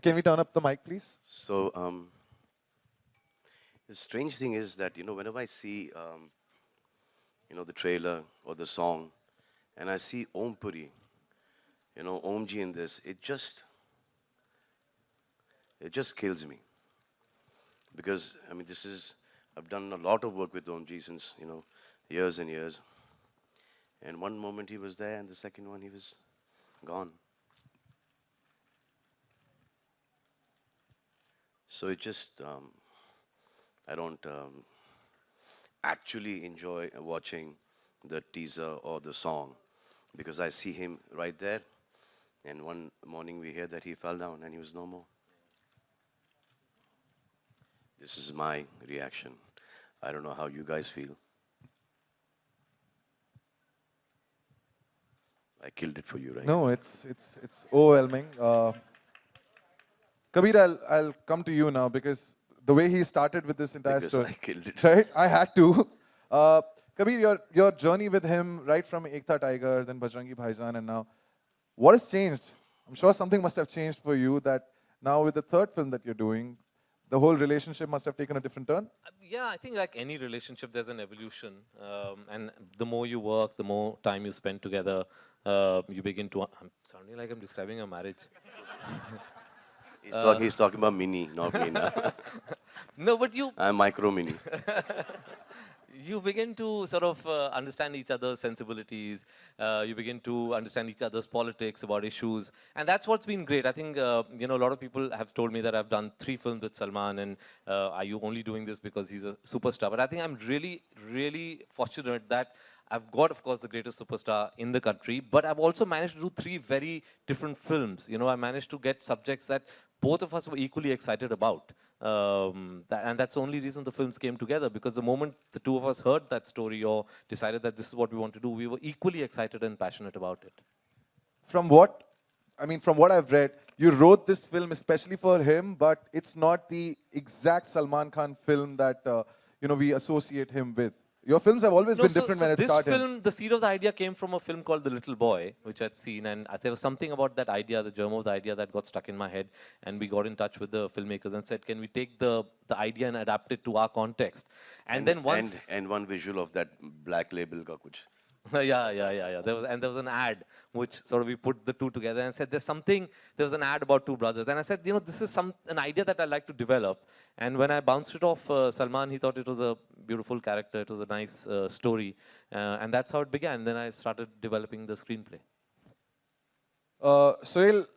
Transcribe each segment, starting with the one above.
Can we turn up the mic, please? So the strange thing is that whenever I see the trailer or the song, and I see Om Puri, Omji in this, it just kills me because I mean I've done a lot of work with Omji since years and years, and one moment he was there, and the second one he was gone. So it just I don't actually enjoy watching the teaser or the song because I see him right there, and one morning we hear that he fell down and he was no more. This is my reaction. I don't know how you guys feel. I killed it for you, right? No, it's overwhelming. Kabir, I'll come to you now because the way he started with this entire Because story, I killed it. right? I had to. Kabir, your journey with him, right from Ekta Tiger, then Bajrangi Bhaijaan, and now, what has changed? I'm sure something must have changed for you that now with the third film that you're doing, the whole relationship must have taken a different turn. Yeah, I think like any relationship, there's an evolution. And the more you work, the more time you spend together, you begin to. I'm sounding like I'm describing a marriage. He's talking about Mini, not me. No, but you I'm micro Mini. you begin to sort of understand each other's sensibilities. You begin to understand each other's politics about issues, and that's what's been great. I think a lot of people have told me that I've done 3 films with Salman, and are you only doing this because he's a superstar? But I think I'm really, really fortunate that I've got, of course, the greatest superstar in the country, but I've also managed to do 3 very different films. I managed to get subjects that both of us were equally excited about. And that's the only reason the films came together, because the moment the two of us heard that story or decided that this is what we want to do, we were equally excited and passionate about it. From what, I mean, from what I've read, you wrote this film especially for him, but it's not the exact Salman Khan film that we associate him with. Your films have always No, been so, different so when it this started. film, the seed of the idea came from a film called The Little Boy, which I'd seen, and there was something about that idea, the germ of the idea, that got stuck in my head, and we got in touch with the filmmakers and said, can we take the idea and adapt it to our context? And then once, and one visual of that black label ka kuch. yeah. There was an ad which sort of we put the two together and said there was an ad about two brothers. And I said, this is an idea that I like to develop. And when I bounced it off Salman, he thought it was a beautiful character. It was a nice story. And that's how it began. Then I started developing the screenplay. Sohail,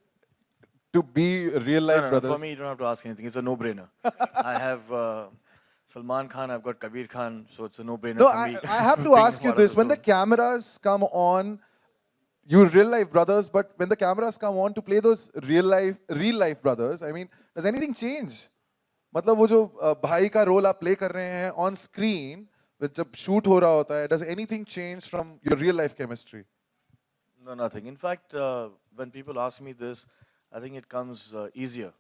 to be real life No, brothers. for me, you don't have to ask anything. It's a no-brainer. I have Salman Khan, I've got Kabir Khan, so it's a no-brainer No, for me. I have to being ask you part of this. When the film. cameras come on, you're real life brothers, but when the cameras come on to play those real life brothers, I mean, does anything change? मतलब वो जो भाई का role आप play कर रहे हैं on screen, जब shoot हो रहा होता है, does anything change from your real life chemistry? No, nothing. In fact, when people ask me this, I think it comes easier.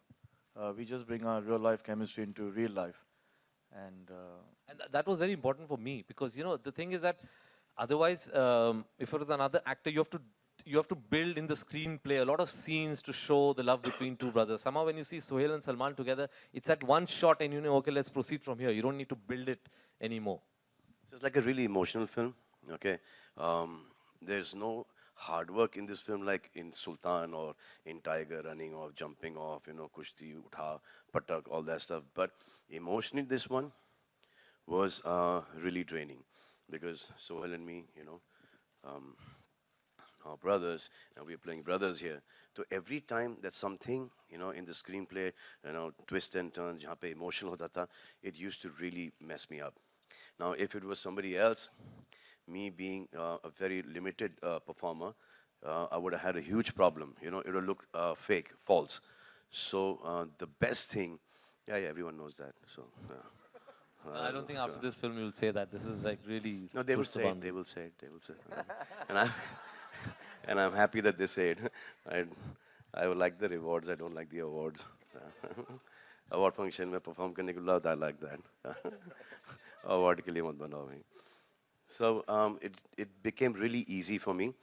We just bring our real life chemistry into real life. And And that was very important for me, because the thing is that otherwise, if it was another actor, you have to build in the screenplay a lot of scenes to show the love between two brothers. Somehow when you see Sohail and Salman together, it's at one shot and okay, let's proceed from here. You don't need to build it anymore. So it's like a really emotional film. Okay, there's no hard work in this film like in Sultan or in Tiger, running off, jumping off, kushti, utha, patak, all that stuff. But emotionally, this one was really draining because Sohail and me, um, our brothers, and we're playing brothers here. So every time that something, in the screenplay, twist and turns, jahan pe emotional hota tha, it used to really mess me up. Now, if it was somebody else, me being a very limited performer, I would have had a huge problem. It would have looked fake, false. So the best thing, yeah, everyone knows that. So. I don't think after this film you'll say that. This is like really. No, they will push the say it. boundary. They will say it. They will say it. And I'm and I'm happy that they say it. I I like the rewards. I don't like the awards. Award function में perform करने के बाद I like that. Award के लिए मत बनाओ भाई. So it became really easy for me.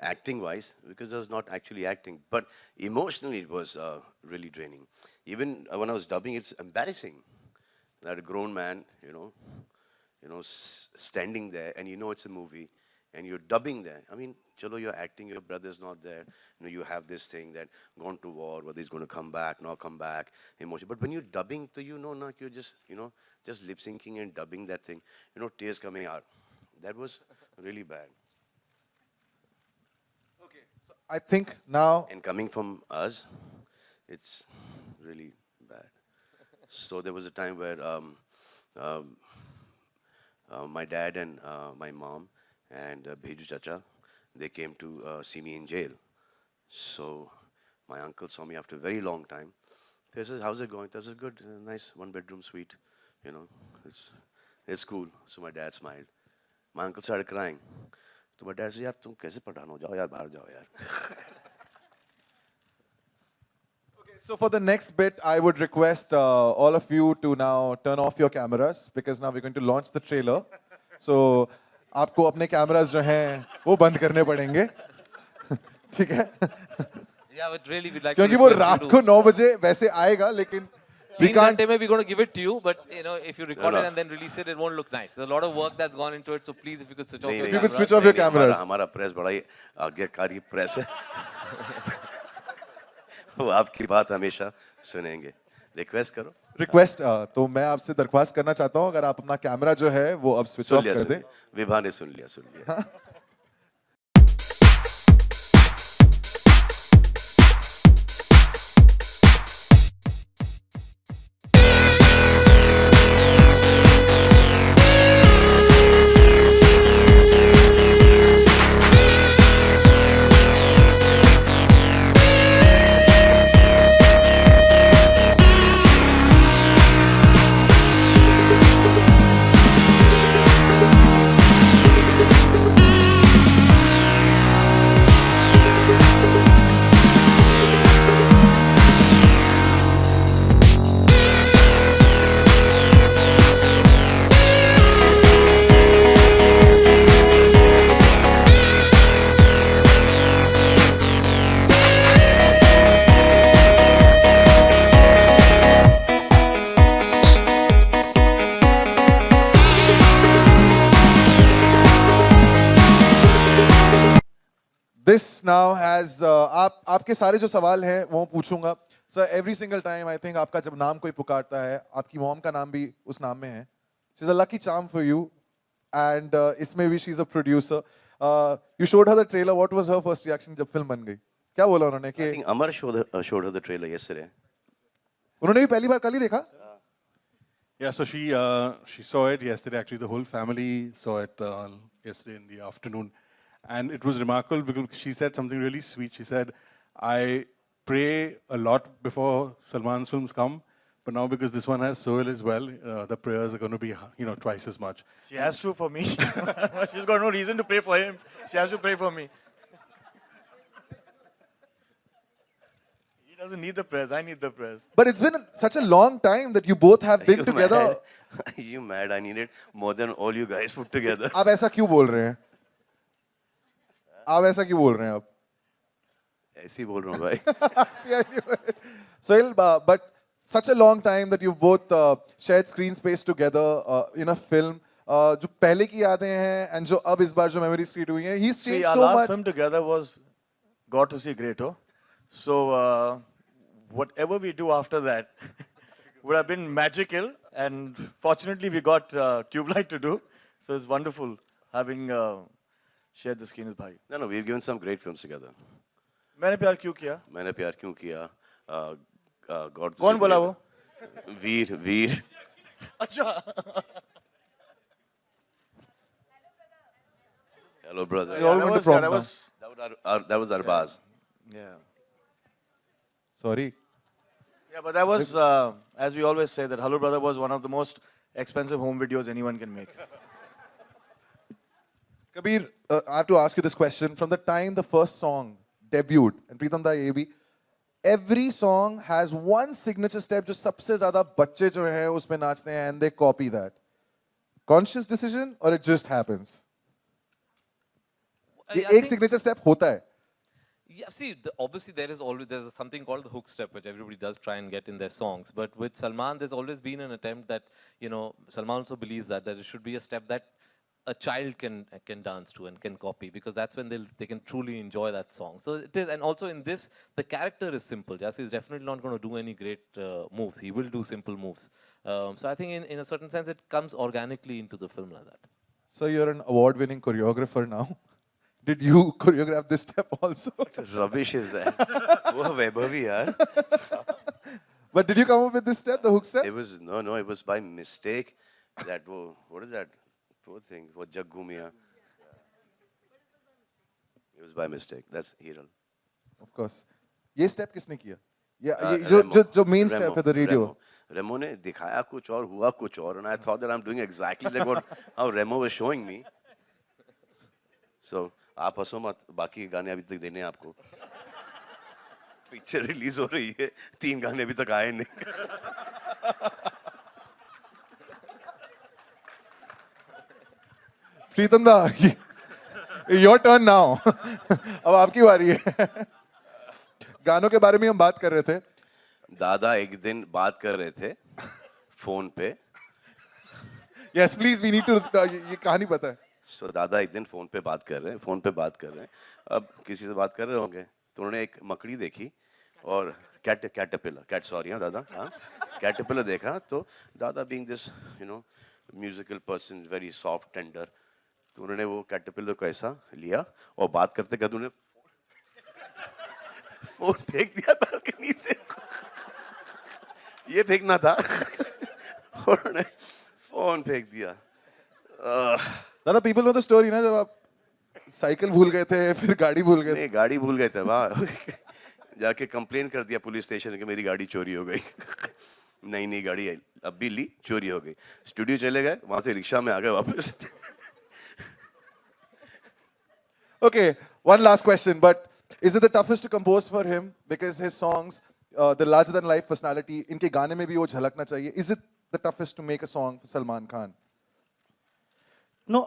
acting wise, because I was not actually acting, but emotionally it was really draining. Even when I was dubbing, it's embarrassing that a grown man, standing there, and you know it's a movie, and you're dubbing there. I mean, chalo, you're acting, your brother's not there. You have this thing that gone to war, whether he's going to come back, not come back, emotion. But when you're dubbing, so not you're just, just lip syncing and dubbing that thing, tears coming out. That was really bad. So I think now, And coming from us, it's really bad. So there was a time where um, my dad and my mom and Bheju Chacha, they came to see me in jail. So my uncle saw me after a very long time. He says, "How's it going?" I said, "Good, nice one-bedroom suite. It's cool." So my dad smiled. My uncle started crying. So my dad said, "यार तुम कैसे पठान हो जाओ यार बाहर जाओ यार." so for the next bit, I would request all of you to now turn off your cameras because now we're going to launch the trailer. So आपको अपने cameras जो हैं वो बंद करने पड़ेंगे. ठीक है? Yeah, but really we'd like क्योंकि to वो request रात you को to 9 बजे वैसे आएगा लेकिन we 3 can't. घंटे में we're going to give it to you, but if you record No, it no. and then release it, it won't look nice. There's a lot of work that's gone into it, so please, if you could switch off your you could camera. switch off your नहीं, cameras. हमारा press बड़ा ही आज्ञाकारी press है. वो आपकी बात हमेशा सुनेंगे. रिक्वेस्ट करो. रिक्वेस्ट तो मैं आपसे दरख्वास्त करना चाहता हूँ अगर आप अपना कैमरा जो है वो अब स्विच ऑफ कर दें. विभा ने सुन लिया. This now has आपके सारे जो सवाल हैं वो पूछूंगा. So every single time I think आपका जब नाम कोई पुकारता है आपकी मॉम का नाम भी उस नाम में है. She's a lucky charm for you, and इसमें भी she's a producer. You showed her the trailer. What was her first reaction जब फिल्म बन गई? क्या बोला उन्होंने I कि think Amar showed her the trailer yesterday. उन्होंने भी पहली बार कल ही देखा? Yeah, so she saw it yesterday. Actually, the whole family saw it yesterday in the afternoon, and it was remarkable because she said something really sweet. She said, "I pray a lot before Salman's films come, but now because this one has Sohail as well, the prayers are going to be twice as much." She has to for me. She's got no reason to pray for him. She has to pray for me. He doesn't need the prayers. I need the prayers. But it's been such a long time that you both have been You together. mad? You mad? I need it more than all you guys put together. आप ऐसा क्यों बोल रहे हैं? आप ऐसा क्यों बोल रहे हैं आप? ऐसे ही बोल रहा हूँ भाई. Sohail, but such a long time that you've both shared screen space together in a film. जो पहले की यादें हैं and जो अब इस बार जो memories create हुई हैं, he's See, changed our so last much. film together was Got to See Greater. So whatever we do after that would have been magical, and fortunately we got Tube Light to do. So it's wonderful having shared the screen with Bhai. No, we've given some great films together. मैंने प्यार क्यों किया? मैंने प्यार क्यों किया? God कौन बोला वो? वीर. अच्छा. Hello, brother. You're all going to prom that now. was That was Arbaz. yeah. Sorry. Yeah, but that was, as we always say, that Hello Brother was one of the most expensive home videos anyone can make. Kabir, I have to ask you this question. From the time the first song debuted, and Pritam da ye bhi, every song has one signature step जो सबसे ज़्यादा बच्चे जो हैं उसमें नाचते हैं and they copy that. Conscious decision or it just happens? ये I एक think- सिग्नेचर स्टेप होता है. Yeah, see, obviously there's something called the hook step, which everybody does try and get in their songs. But with Salman, there's always been an attempt that, you know, Salman also believes that it should be a step that a child can dance to and can copy, because that's when they can truly enjoy that song. So it is, and also in this, the character is simple. Jassi is definitely not going to do any great moves. He will do simple moves. So I think in a certain sense, it comes organically into the film like that. So you're an award-winning choreographer now. Did you choreograph this step also? Rubbish is that? वो वैभवी यार. But did you come up with this step, the hook step? It was no, it was by mistake. That what is that? Poor thing. What Jaggumia. It was by mistake. That's Hiral. Of course. ये step किसने किया? ये जो main step है the radio. Remo ने दिखाया कुछ और हुआ कुछ और, and I thought that I'm doing exactly like what how Remo was showing me. So आप हंसो मत, बाकी गाने अभी तक देने हैं आपको. पिक्चर रिलीज हो रही है, 3 गाने अभी तक आए नहीं. प्रीतम दा, your turn now. अब आपकी बारी है. गानों के बारे में हम बात कर रहे थे. दादा एक दिन बात कर रहे थे फोन पे. Yes, please, we need to. ये कहानी पता है. सो दादा एक दिन फोन पे बात कर रहे हैं. अब किसी से बात कर रहे होंगे तो उन्होंने एक मकड़ी देखी और कैटरपिलर देखा. तो दादा being this musical person, very soft tender, तो उन्होंने वो कैटरपिलर को ऐसा लिया और बात करते करते उन्होंने फोन फेंक दिया बालकनी से. ये फेंकना था. उन्होंने फोन फेंक दिया. दादा, people know the story ना, जब आप साइकिल भूल गए थे, फिर गाड़ी भूल गए थे. नहीं, गाड़ी भूल गए थे. वाह. जाके कंप्लेन कर दिया पुलिस स्टेशन कि मेरी गाड़ी चोरी हो गई. नई गाड़ी है, अब भी ली, चोरी हो गई. स्टूडियो चले गए, वहां से रिक्शा में आ गए वापस. Okay, one last question, but is it the toughest to compose for him because his songs, the larger than life personality, इनके गाने में भी वो झलकना चाहिए? Is it the toughest to make a song for Salman Khan? No,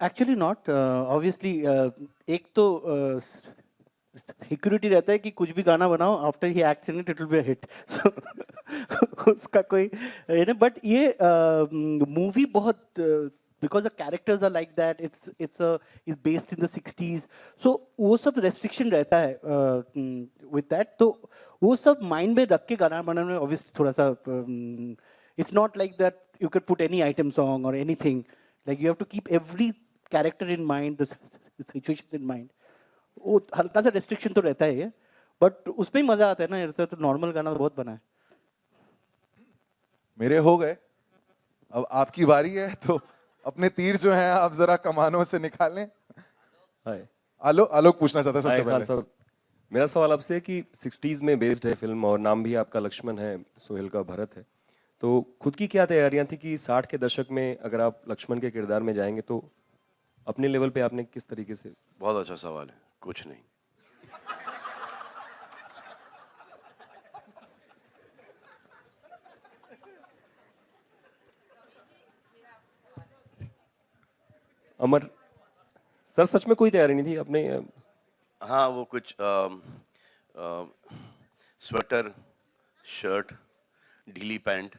actually not. Obviously, एक तो security रहता है कि कुछ भी गाना बनाओ, after he acts in it, it will be a hit. So उसका कोई बट ये मूवी बहुत because the characters are like that, it's based in the 60s, so वो सब restriction रहता है with that. तो वो सब mind में रख के गाना बनाने में obviously थोड़ा सा it's not like that you could put any item song or anything. Like you have to keep every character in mind, the situation in mind. वो हल्का सा restriction तो रहता है, but उसमें ही मजा आता है ना. तो normal गाना तो बहुत बना है. मेरे हो गए, अब आपकी बारी है, तो अपने तीर जो हैं आप जरा कमानों से निकालें. हाय. आलोक पूछना चाहता है सबसे हाय खान पहले. साहब, मेरा सवाल आपसे है कि 60s में बेस्ड है फिल्म और नाम भी आपका लक्ष्मण है, सोहेल का भरत है, तो खुद की क्या तैयारियां थी कि 60 के दशक में अगर आप लक्ष्मण के किरदार में जाएंगे तो अपने लेवल पे आपने किस तरीके से? बहुत अच्छा सवाल है. कुछ नहीं. अमर सर, सच में कोई तैयारी नहीं थी अपने? हाँ, वो कुछ स्वेटर, शर्ट, ढीली पैंट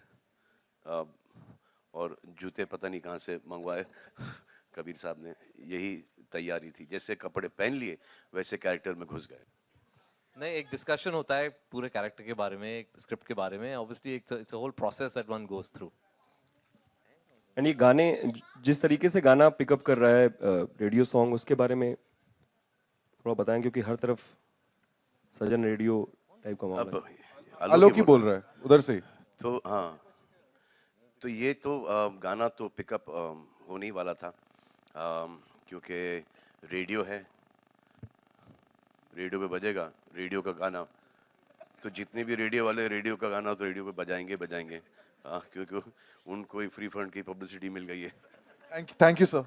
और जूते पता नहीं कहाँ से मंगवाए कबीर साहब ने. यही तैयारी थी. जैसे कपड़े पहन लिए वैसे कैरेक्टर में घुस गए. नहीं, एक डिस्कशन होता है पूरे कैरेक्टर के बारे में, एक स्क्रिप्ट के बारे में. Obviously it's a whole process that one goes through. And ये गाने जिस तरीके से गाना पिकअप कर रहा है रेडियो सॉन्ग, उसके बारे में थोड़ा बताएं, क्योंकि हर तरफ सजन रेडियो टाइप का मामला है. अब आलोक ही बोल रहा है उधर से. तो हाँ, तो ये तो गाना तो पिकअप होने ही वाला था, क्योंकि रेडियो है, रेडियो पे बजेगा रेडियो का गाना. तो जितने भी रेडियो वाले रेडियो का गाना तो रेडियो पे बजाएंगे. क्योंकि उनको ही फ्री फंड की पब्लिसिटी मिल गई है. Thank you, sir.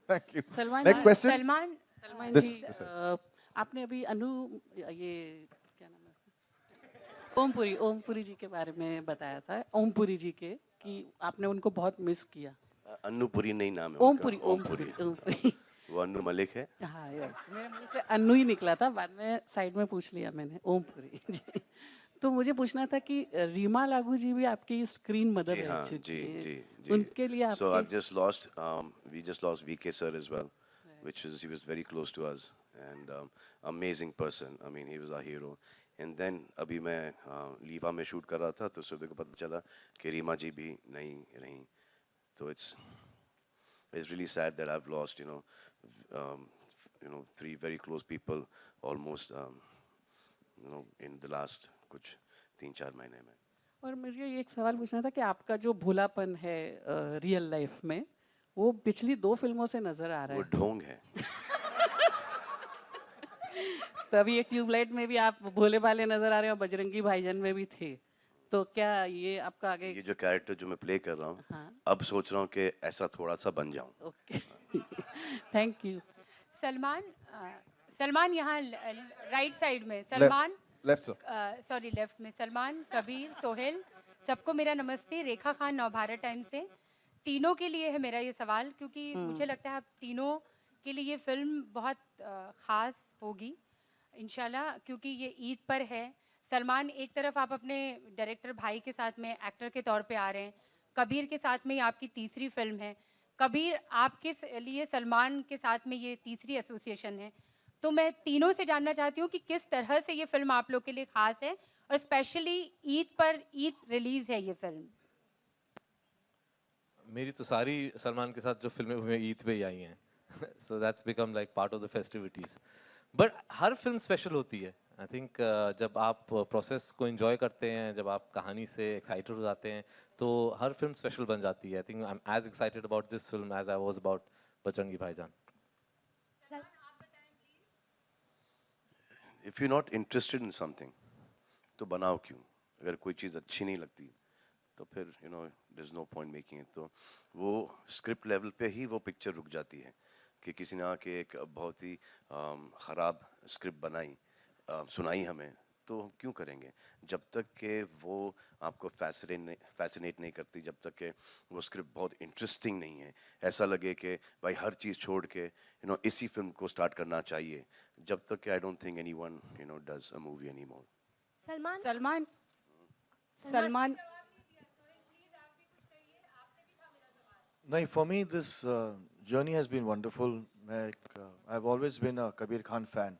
Thank you. Salman Next question. Salman This- जी, आपने अभी ये क्या नाम है उसका? ओमपुरी जी के बारे में बताया था. ओमपुरी जी के कि आपने उनको बहुत मिस किया. अन्नूपुरी नहीं नाम है उनका. ओमपुरी. वो अन्नू मलिक है. हाँ यस, मेरे मुंह से अन्नू ही निकला था, बाद में साइड में पूछ लिया मैंने, ओमपुरी जी. तो मुझे पूछना था कि रीमा लागू जी भी आपकी स्क्रीन मदर जी रह हाँ, चुकी जी, हैं. जी, जी. उनके लिए So I've आपके just lost, we just lost VK sir as well, which is, he was very close to us and amazing person. I mean, he was our hero. And then अभी मैं लीवा में शूट कर रहा था तो सुबह को पता चला कि रीमा जी भी नहीं रहीं. तो it's really sad that I've lost, three very close people almost, in the last कुछ 3-4 महीने में. और मुझे ये एक सवाल पूछना था कि आपका जो भोलापन है रियल लाइफ में, वो पिछली 2 फिल्मों से नजर आ रहा वो है. ढोंग है. तो अभी एक ट्यूबलाइट में भी आप भोले भाले नजर आ रहे हैं और बजरंगी भाईजान में भी थे. तो क्या ये आपका आगे? ये जो कैरेक्टर जो मैं प्ले कर रहा हूँ, हाँ. अब सोच रहा हूँ कि ऐसा थोड़ा सा बन जाऊँ. ओके. Thank you. सलमान यहाँ राइट साइड में. Salman, left sir. Sorry left में. सलमान, कबीर, सोहेल, सबको मेरा नमस्ते. रेखा खान, नवभारत टाइम से. तीनों के लिए है मेरा ये सवाल, क्योंकि मुझे लगता है आप तीनों के लिए ये फिल्म बहुत ख़ास होगी इंशाल्लाह, क्योंकि ये ईद पर है. सलमान, एक तरफ आप अपने डायरेक्टर भाई के साथ में एक्टर के तौर पे आ रहे हैं. कबीर के साथ में ये आपकी तीसरी फिल्म है. कबीर, आपके लिए सलमान के साथ में ये तीसरी एसोसिएशन है. तो मैं तीनों से जानना चाहती हूँ कि किस तरह से ये फिल्म आप लोग के लिए खास है, और स्पेशली ईद रिलीज है ये फिल्म. मेरी तो सारी सलमान के साथ जो फिल्में हुई हैं ईद पे ही आई हैं. So that's become like part of the festivities. But her film special होती है. आई थिंक जब आप प्रोसेस को एंजॉय करते हैं, जब आप कहानी से एक्साइटेड हो जाते हैं, तो हर फिल्म स्पेशल बन जाती है. I think I am as excited about this film as I was about Bajrangi Bhaijaan. If you're not interested in something, तो बनाओ क्यों? अगर कोई चीज़ अच्छी नहीं लगती तो फिर there's no point making it. तो वो स्क्रिप्ट लेवल पे ही वो पिक्चर रुक जाती है कि किसी ने आके एक बहुत ही ख़राब स्क्रिप्ट बनाई, सुनाई हमें, तो हम क्यों करेंगे जब तक कि वो आपको फैसिनेट नहीं करती, जब तक कि वो स्क्रिप्ट बहुत इंटरेस्टिंग नहीं है, ऐसा लगे कि भाई हर चीज़ छोड़ के इसी फिल्म को स्टार्ट करना चाहिए, जब तक कि I don't think anyone does a movie anymore. Salman, No, for me, this journey has been wonderful. I've always been a Kabir Khan fan.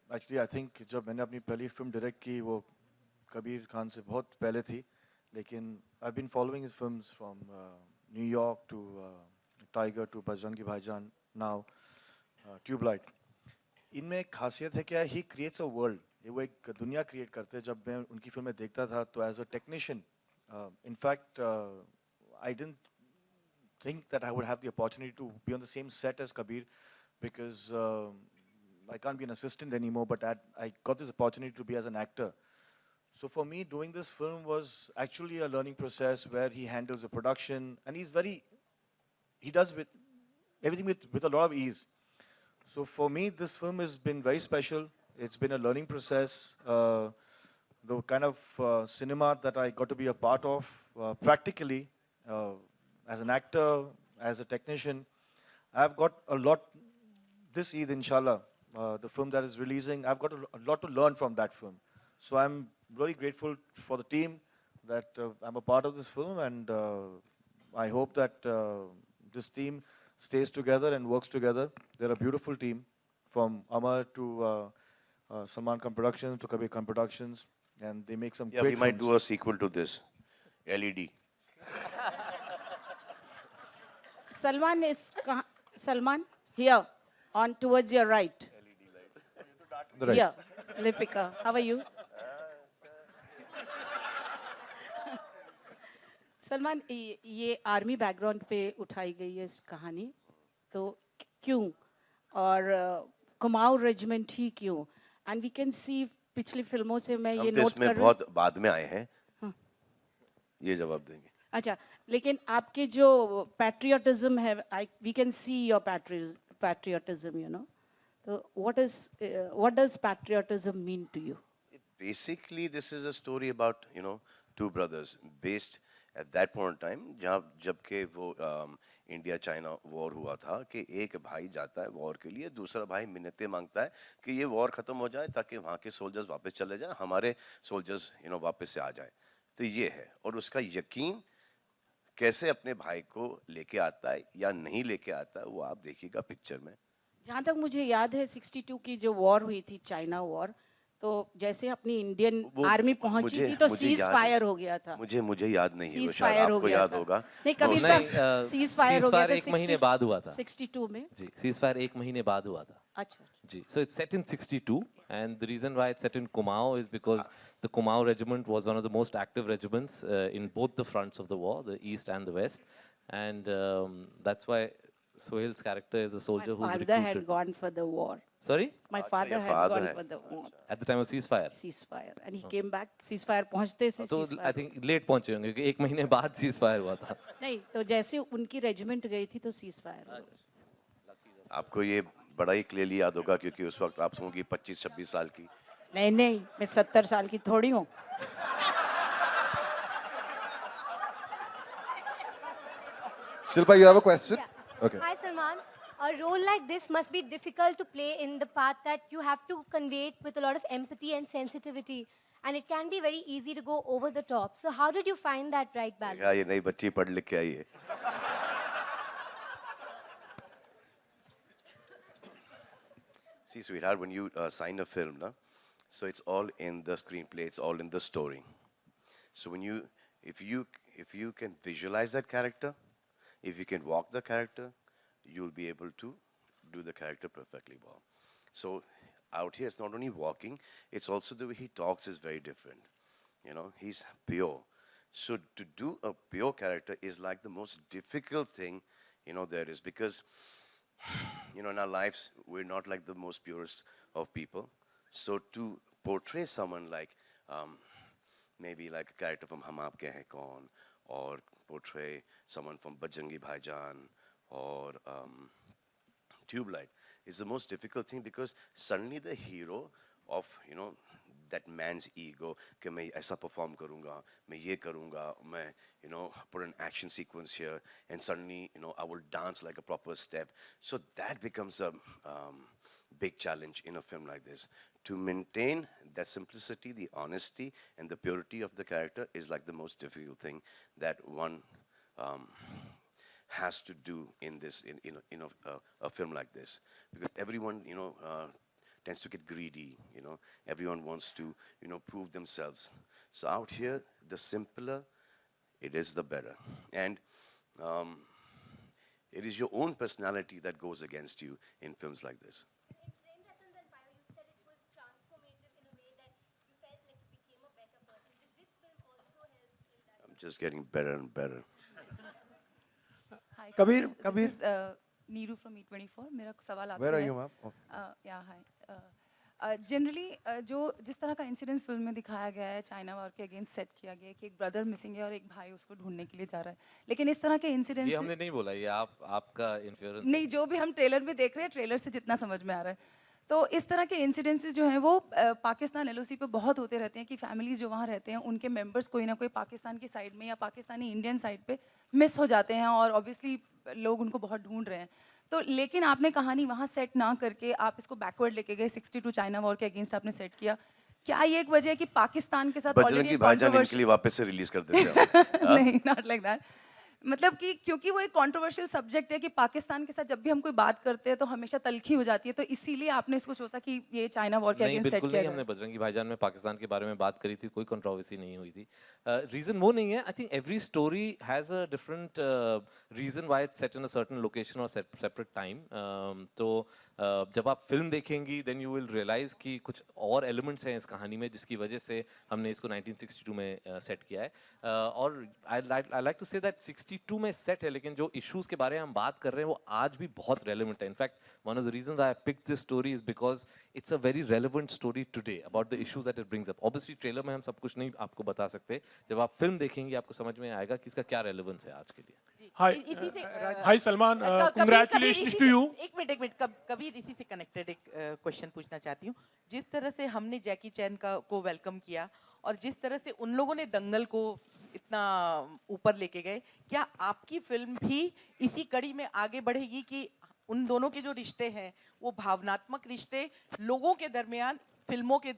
Actually, I think जब मैंने अपनी पहली फिल्म डायरेक्ट की वो कबीर खान से बहुत पहले थी, लेकिन I've been following his films from New York to Tiger to Bajrangi भाईजान, now Tubelight. इनमें एक खासियत है क्या, he creates a world. वो एक दुनिया क्रिएट करते हैं. जब मैं उनकी फिल्में देखता था तो as a technician, in fact, I didn't think that I would have the opportunity to be on the same set as Kabir, because I can't be an assistant anymore, but I got this opportunity to be as an actor. So for me, doing this film was actually a learning process where he handles the production, and he does everything with a lot of ease. So for me, this film has been very special. It's been a learning process. The kind of cinema that I got to be a part of practically, as an actor, as a technician, I've got a lot this Eid, inshallah, the film that is releasing, I've got a lot to learn from that film. So I'm really grateful for the team that I'm a part of this film, and I hope that this team stays together and works together. They're a beautiful team, from Amar to Salman Khan Productions to Kabir Khan Productions, and they make some Yeah, great we might films. do a sequel to this, LED. Salman, here, on towards your right. Right. Here, Lipika, how are you? Salman, ये army background पे उठाई गई है इस कहानी, तो क्यों, और कुमाऊं रेजिमेंट ही क्यों? एंड वी कैन सी पिछली फिल्मों से मैं ये हम तो नोट इसमें कर रही बहुत बाद में आए हैं, ये जवाब देंगे. अच्छा, लेकिन आपके जो पैट्रियटिज्म है, we can see your patriotism, you know, तो what does patriotism mean to you? Basically, this is a story about, two brothers based at that point time जबकि वो इंडिया चाइना वॉर हुआ था कि एक भाई जाता है वॉर के लिए, दूसरा भाई मिन्नतें मांगता है कि ये वॉर खत्म हो जाए ताकि वहाँ के सोल्जर्स वापस चले जाएं, हमारे सोल्जर्स वापस से आ जाएं। तो ये है, और उसका यकीन कैसे अपने भाई को लेके आता है या नहीं लेके आता है वो आप देखिएगा पिक्चर में। जहाँ तक मुझे याद है 62 की जो वॉर हुई थी, चाइना वॉर, तो जैसे अपनी इंडियन आर्मी पहुंची थी तो सीज याद फायर है। हो गया था। मुझे याद नहीं है, वो सीज शायद फायर हो आपको गया याद था। होगा। नहीं, कबीर नहीं, साहब, सीज फायर हो गया था 1 महीने बाद हुआ था 62 में। जी, सीज फायर 1 महीने बाद हुआ था अच्छा। जी। So it's set in 62 and the reason why it's set in Kumau is because the Kumau regiment was one of the most active regiments in both the fronts of the war, the east and the west, and that's why Sohail's character is a soldier My who's father recruited. had gone for the war. Sorry? My father your had father gone had- for the war. At the time of ceasefire. Ceasefire. And he came back. Ceasefire पहुंचते से तो ceasefire I think late पहुंचे होंगे क्योंकि 1 महीने बाद ceasefire हुआ था। नहीं, तो जैसे उनकी रेजिमेंट गई थी तो ceasefire हो गया। आपको ये बड़ा ही क्लियरली याद होगा क्योंकि उस वक्त आप होंगी 25-26 साल की। नहीं नहीं, मैं 70 साल की थोड़ी हूँ। Shilpa, you have a question? Yeah. Okay. Hi, Salman. A role like this must be difficult to play in the part that you have to convey it with a lot of empathy and sensitivity. And it can be very easy to go over the top. So how did you find that right balance? देखा, ये नई बच्ची पढ़ लिख के आई है। See, sweetheart, when you sign a film, na, so it's all in the screenplay, it's all in the story. So when if you can visualize that character, if you can walk the character, you'll be able to do the character perfectly well. So out here, it's not only walking, it's also the way he talks is very different. He's pure. So to do a pure character is like the most difficult thing, there is, because in our lives, we're not like the most purest of people. So to portray someone like, maybe like a character from Hum Aapke Hain Kaun, or portray someone from Bajrangi Bhaijaan, or Tube Light, is the most difficult thing, because suddenly the hero of, that man's ego, कि मैं ऐसा perform करूँगा, मैं ये करूँगा, मैं, put an action sequence here, and suddenly, I will dance like a proper step. So that becomes a big challenge in a film like this. To maintain that simplicity, the honesty, and the purity of the character is like the most difficult thing that one has to do in this, in a film like this, because everyone, tends to get greedy, everyone wants to, prove themselves. So out here, the simpler it is, the better. And it is your own personality that goes against you in films like this. In Prem Ratan Dhan Payo, you said it was transformative in a way that you felt like you became a better person. Did this film also help in that? I'm just getting better and better. Hi, Kabir, This is Neeru from E24. मेरा सवाल आपसे Where are है। you, ma'am? Oh. Yeah, hi. Generally जो जिस तरह का incidence film में दिखाया गया है, चाइना वॉर के अगेंस्ट सेट किया गया है कि एक ब्रदर मिसिंग है और एक भाई उसको ढूंढने के लिए जा रहा है, लेकिन इस तरह के इंसिडेंस ये हमने नहीं बोला, ये आपका इंफ्लुएंस नहीं, जो भी हम ट्रेलर में देख रहे हैं, ट्रेलर से जितना समझ में आ रहा है, तो इस तरह के इंसिडेंसेस जो हैं वो पाकिस्तान एलओसी पे बहुत होते रहते हैं कि फैमिलीज जो वहाँ रहते हैं उनके मेंबर्स कोई ना कोई पाकिस्तान की साइड में या पाकिस्तानी इंडियन साइड पे मिस हो जाते हैं और ऑब्वियसली लोग उनको बहुत ढूंढ रहे हैं। तो लेकिन आपने कहानी वहाँ सेट ना करके आप इसको बैकवर्ड लेके गए, 62 चाइना वॉर के अगेंस्ट आपने सेट किया। क्या ये एक वजह है कि पाकिस्तान के साथ बजरंगी भाईजान इनके लिए वापस से रिलीज कर देते हैं। नहीं, नॉट लाइक दैट। मतलब कि क्योंकि वो एक कंट्रोवर्शियल सब्जेक्ट है कि पाकिस्तान के साथ जब भी हम कोई बात करते हैं तो हमेशा तलखी हो जाती है, तो इसीलिए आपने इसको सोचा कि ये चाइना वॉर के अगेंस्ट सेट किया नहीं, हमने बजरंगी भाईजान में पाकिस्तान के बारे में बात करी थी, कोई कंट्रोवर्सी नहीं हुई थी। रीजन वो नहीं है, I think every story has a different reason why it's set in a certain location और सेपरेट टाइम। तो जब आप फिल्म देखेंगी देन यू विल रियलाइज कि कुछ और एलिमेंट्स हैं इस कहानी में जिसकी वजह से हमने इसको 1962 में सेट किया है। और I like to say that 62 में सेट है, लेकिन जो इश्यूज के बारे में हम बात कर रहे हैं वो आज भी बहुत रेलेवेंट है। In fact one of the reasons I picked this story is because it's a very relevant story today about the issues that it brings up. Obviously trailer में हम सब कुछ नहीं आपको बता सकते, जब आप फिल्म देखेंगे आपको समझ में आएगा कि इसका क्या रेलेवेंस है आज के लिए। हाय सलमान, कांग्रेचुलेशंस टू यू। एक मिनट कबीर, इसी से कनेक्टेड एक क्वेश्चन पूछना चाहती हूँ। जिस तरह से हमने जैकी चैन को वेलकम किया और जिस तरह से उन लोगों ने दंगल को इतना ऊपर लेके गए, क्या आपकी फिल्म भी इसी कड़ी में आगे बढ़ेगी कि उन दोनों के जो रिश्ते हैं वो भावनात्मक रिश्ते लोगों के दरमियान फिल्मों के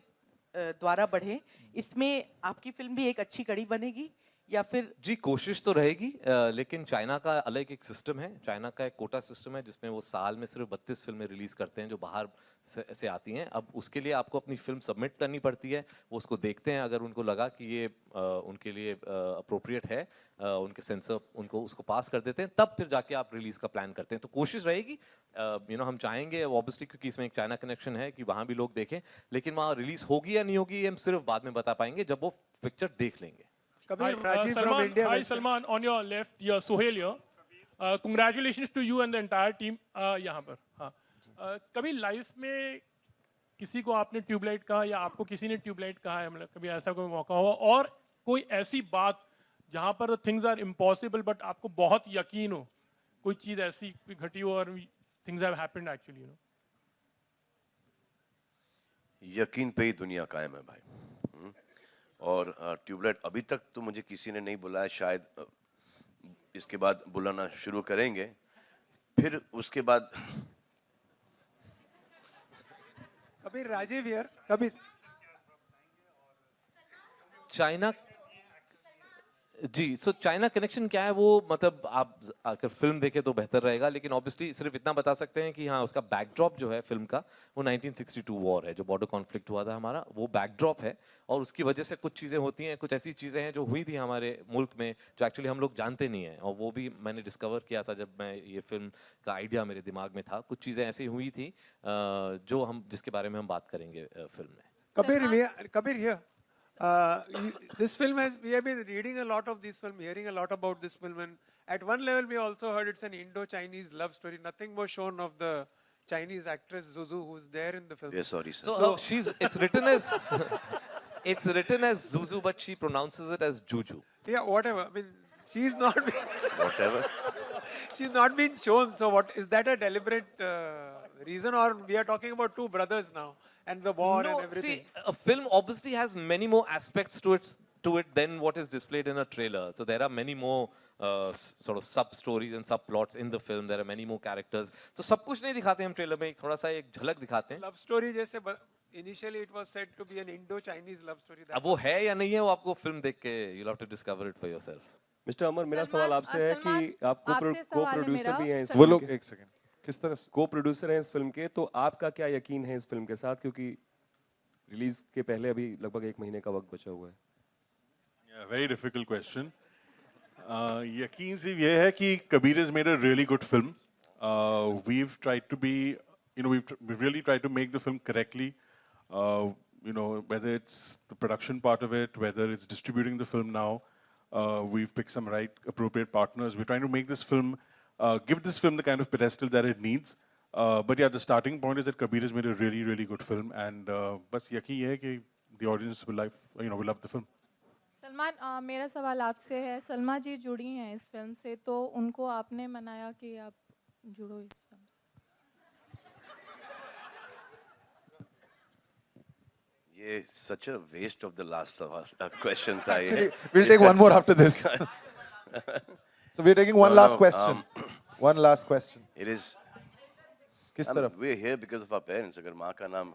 द्वारा बढ़े? इसमें आपकी फिल्म भी एक अच्छी कड़ी बनेगी या फिर? जी कोशिश तो रहेगी, लेकिन चाइना का अलग एक सिस्टम है। चाइना का एक कोटा सिस्टम है जिसमें वो साल में सिर्फ 32 फिल्में रिलीज करते हैं जो बाहर से आती हैं। अब उसके लिए आपको अपनी फिल्म सबमिट करनी पड़ती है, वो उसको देखते हैं, अगर उनको लगा कि ये उनके लिए अप्रोप्रिएट है, उनके सेंसर उनको उसको पास कर देते हैं, तब फिर जाके आप रिलीज का प्लान करते हैं। तो कोशिश रहेगी, हम चाहेंगे ऑब्वियसली, क्योंकि इसमें एक चाइना कनेक्शन है, कि वहाँ भी लोग देखें, लेकिन वहाँ रिलीज होगी या नहीं होगी ये हम सिर्फ बाद में बता पाएंगे जब वो पिक्चर देख लेंगे। Hi Salman, on your left, you're Sohail here. Congratulations to you and the entire team. यहाँ पर, हाँ. कभी लाइफ में किसी को आपने ट्यूबलाइट कहा या आपको किसी ने ट्यूबलाइट कहा है, मतलब कभी ऐसा कोई मौका हुआ, और कोई ऐसी बात जहाँ पर थिंग्स आर इम्पॉसिबल बट आपको बहुत यकीन हो, कोई चीज़ ऐसी कोई घटी हो और थिंग्स हैव हैपेंड एक्चुअली, यकीन पे ही दुनिया कायम है भाई। और ट्यूबलाइट अभी तक तो मुझे किसी ने नहीं बुलाया, शायद इसके बाद बुलाना शुरू करेंगे। फिर उसके बाद कबीर, राजीव हियर, कबीर। चाइना, जी, सो चाइना कनेक्शन क्या है वो, मतलब आप अगर फिल्म देखें तो बेहतर रहेगा, लेकिन ऑब्वियसली सिर्फ इतना बता सकते हैं कि हाँ, उसका बैकड्रॉप जो है फिल्म का वो 1962 वॉर है, जो बॉर्डर कॉन्फ्लिक्ट हुआ था हमारा, वो बैकड्रॉप है। और उसकी वजह से कुछ चीज़ें होती हैं, कुछ ऐसी चीज़ें हैं जो हुई थी हमारे मुल्क में जो एक्चुअली हम लोग जानते नहीं हैं, और वो भी मैंने डिस्कवर किया था जब मैं ये फिल्म का आइडिया मेरे दिमाग में था। कुछ चीज़ें ऐसी हुई थी जो जिसके बारे में हम बात करेंगे फिल्म में। Kabir here. This film we have been reading a lot of this film, hearing a lot about this film, and at one level we also heard it's an Indo-Chinese love story. Nothing was shown of the Chinese actress Zuzu, who's there in the film. Yeah, sorry sir. So it's written as it's written as Zuzu, but she pronounces it as Juju. Yeah, whatever. I mean, she's not Whatever. she's not been shown. So what is that a deliberate reason, or we are talking about two brothers now and the war and everything? See, a film obviously has many more aspects to it than what is displayed in a trailer. So there are many more sort of sub stories and subplots in the film. There are many more characters. So सब कुछ नहीं दिखाते हम trailer में, एक थोड़ा सा एक झलक दिखाते हैं। Love story जैसे initially it was said to be an Indo-Chinese love story. अब वो है या नहीं है वो आपको फिल्म देख के you'll have to discover it for yourself. Mister Amar, मेरा सवाल आपसे है कि आप को प्रोड्यूसर भी हैं इस वो फिल्म लोग, के। एक सेकंड, किस तरह से को प्रोड्यूसर हैं इस फिल्म के, तो आपका क्या यकीन है इस फिल्म के साथ, क्योंकि रिलीज के पहले अभी लगभग 1 महीने का वक्त बचा हुआ है। Yeah, very difficult question. यकीन सिर्फ ये है कि Kabir has made a really good film. We've tried to be, we've really tried to make the film correctly. Whether it's the production part of it, whether it's distributing the film now, we've picked some appropriate partners. We're trying to make this film, give this film the kind of pedestal that it needs. But yeah, the starting point is that Kabir has made a really, really good film, and बस यकीन ये है कि the audience will love the film. Salman, मेरा सवाल आपसे है, सलमा जी जुड़ी हैं इस फिल्म से, तो उनको आपने मनाया कि आप जुड़ो इस फिल्म से? ये such a waste of the last question था ये। Actually, we'll take one more after this. So we're taking one last question. One last question. It is. किस तरफ? We're here because of our parents. अगर माँ का नाम,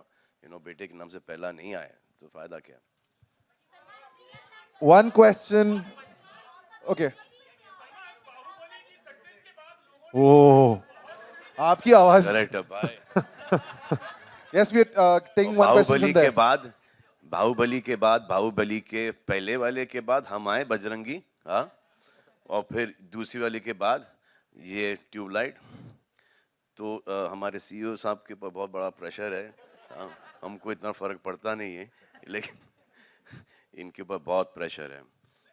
बेटे के नाम से पहला नहीं आया, तो फायदा क्या? One question. Okay. Oh, आपकी आवाज. Correct, bye. Yes, we are taking one question from there. Baahubali के बाद, बाहुबली के पहले वाले के बाद हम आए बजरंगी, हाँ, और फिर दूसरी वाले के बाद ये ट्यूबलाइट। तो हमारे सीईओ साहब के ऊपर बहुत बड़ा प्रेशर है, हाँ, हमको इतना फर्क पड़ता नहीं है, लेकिन इनके ऊपर बहुत प्रेशर है।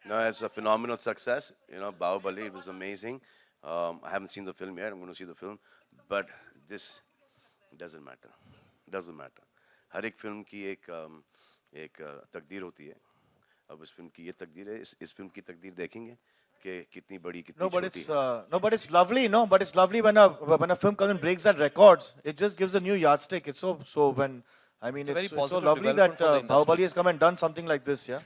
No, it's a phenomenal success. Bahubali, it was amazing. I haven't seen the film yet. I'm going to see the film, but this doesn't matter. Doesn't matter. हर एक फिल्म की एक तकदीर होती है। अब इस फिल्म की ये तकदीर है, इस फिल्म की तकदीर देखेंगे कि कितनी बड़ी कितनी छोटी है। No, but it's lovely. No, but it's lovely when a film comes and breaks that records. It just gives a new yardstick. It's so when I mean it's so lovely that Bahubali has come and done something like this. Yeah.